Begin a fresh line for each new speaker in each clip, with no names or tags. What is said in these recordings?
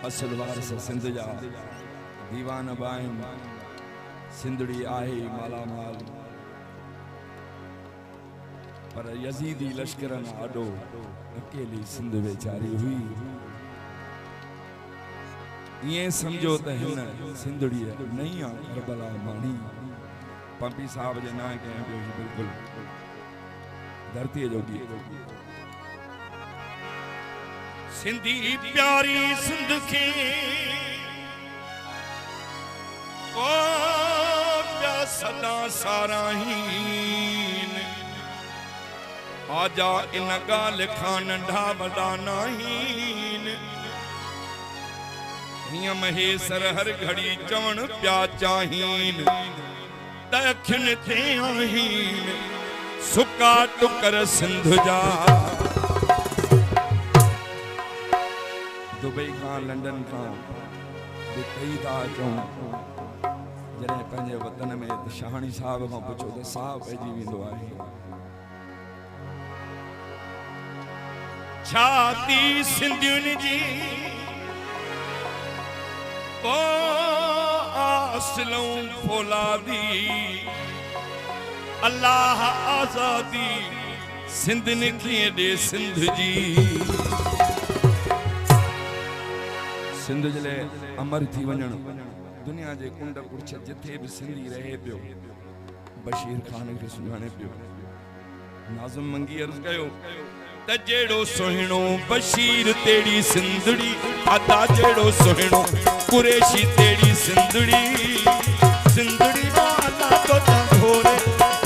असल वारस सिंध जा दीवान बाइन सिंधड़ी आहे माला माल पर यजीदी लश्करन आडो अकेली सिंध बेचारी हुई ये समझो त हिन सिंधड़ी नहीं आ करबला मानी पंपी साहब जे ना के बिल्कुल धरती जो दी
सिंधी प्यारी सिंध के ओ प्या सदा साराहीन आजा इन गाल खान ढा बदा नाहीन हिय महेसर हर घड़ी चवण प्या चाहीन दखिन थे आहीन सुका टुकर सिंध जा
दुबई का लंदन का कई था चूं जॾहिं पंहिंजे वतन में शहाणी साहब खां पुछो त साहु पइजी वेंदो आहे
छाती सिंधियुनि जी ओ आसलूं फौलादी अल्लाह आजादी सिंध ने कीअं ॾे सिंध जी
सिंध जे लाइ अमर थी वञण दुनिया जे कुंड कुर्छ जिथे भी सिंधी रहे पियो बशीर खान खे सुञाणे पियो नाज़ुम मंगी अर्ज़ कयो
त जेड़ो सोहिणो बशीर तेड़ी सिंधड़ी अदा जेड़ो सोहिणो कुरेशी तेड़ी सिंधड़ी सिंधड़ी वाला तो घोरे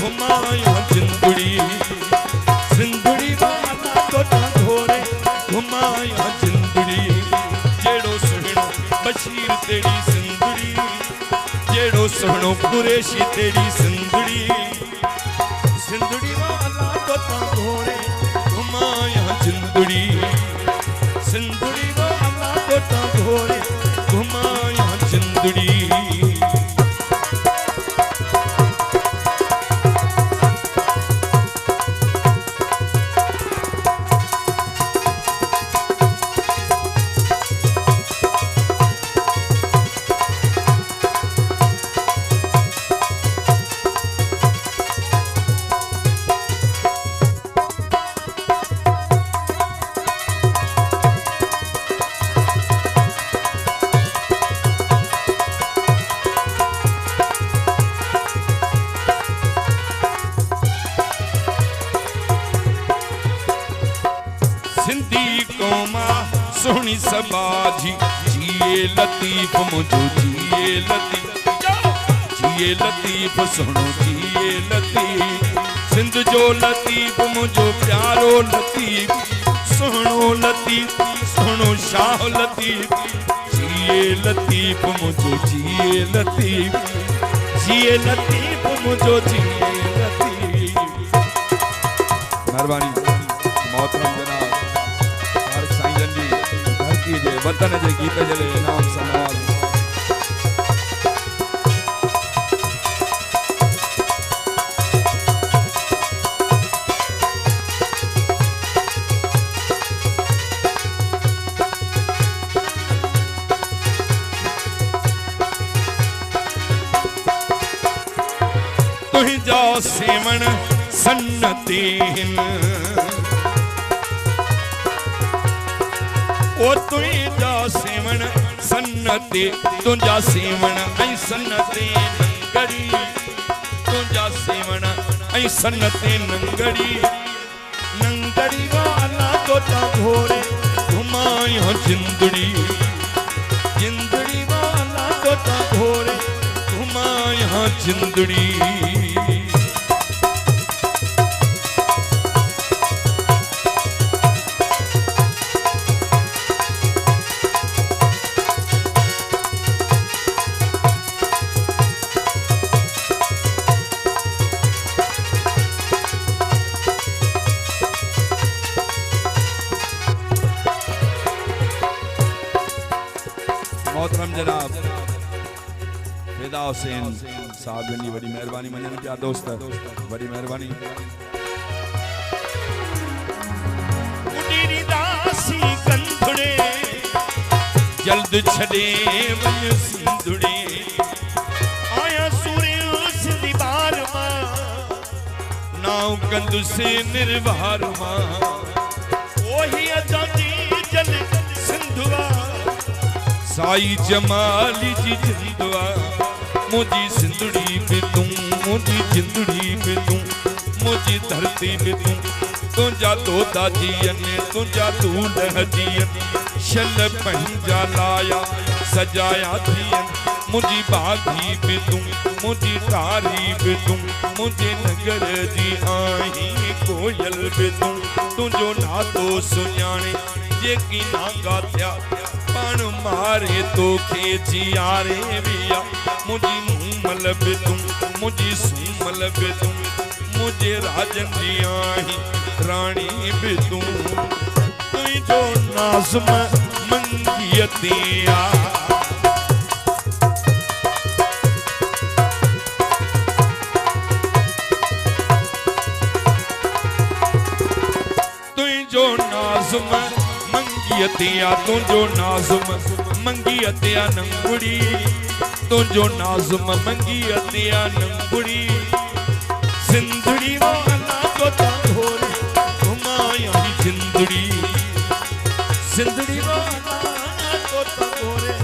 घुमाया जिंदड़ी सिंधड़ी वाला तो घोरे घुमाया जिंदड़ी जेड़ो सोहिणो बशीर तेड़ी सिंधड़ी जेड़ो सोहिणो कुरेशी तेड़ी सिंधड़ी सिंधड़ी वाला तो घोरे घुमाया जिंदड़ी सिंधड़ी वाला तो घोरे घुमाया जिंदड़ी सोहनी सबाजी जिए लतीफ मुझो जिए लतीफ सोहनो जिए लतीफ सिंध जो लतीफ मुझो प्यारो लतीफ सोहनो शाह लतीफ जिए लतीफ मुझो जिए लतीफ मुझो जिए लतीफ
मेहरबानी मोहतरम जनाब धरती जे वतन जे गीत जे लाइ इनाम समाज
तुंहिंजा सेवण सन्नतीन ओ तुंहिंजा सेवण सन्नते तुंहिंजा सेवण ऐं सन्नते नंगड़ी तुंहिंजा सेवण ऐं सन्नते नंगड़ी वाला तोता घोरे घुमाया जिंदड़ी वाला तोता घोरे घुमाया जिंदड़ी
मोहतरम जनाब फिदा हुसैन साहब जी बड़ी मेहरबानी मञनि पिया दोस्त बड़ी मेहरबानी
उडीरी दासी कंधड़े जल्द छड़े वन सिंधुड़ी
आया सूर्य सिंधी बार मां
नाव कंद से निर्वार मां
ओही अजादी जल सिंधुआ
साई जमाली जी जिंदवा मुझी सिंधुड़ी पे तू मुझी जिंदड़ी पे तू मुझी धरती पे तू तुझा तोता जियन तुझा दूल्ह जियन शल पंजा लाया सजाया थियन मुझी बागी पे तू मुझी तारी पे तू मुझे नगर जी आई कोयल पे तू तुझो नातो सुञाणे जेकी नागा थिया पण मारे तो खे जियारे विया मुझी मूमल पे तू मुझी सूमल पे तू मुझे राजन जी आई रानी पे तू तुझो नाज़म मंगियतिया तुझो नाज़म मंगियतिया तुझो नाज़म मंगियतिया नंगुड़ी तुझो नाज़म मंगियतिया नंगुड़ी सिंधुड़ी वो अल्लाह को तांघोरे घुमाया ही सिंधुड़ी
सिंधड़ी वो अल्लाह को तांघोरे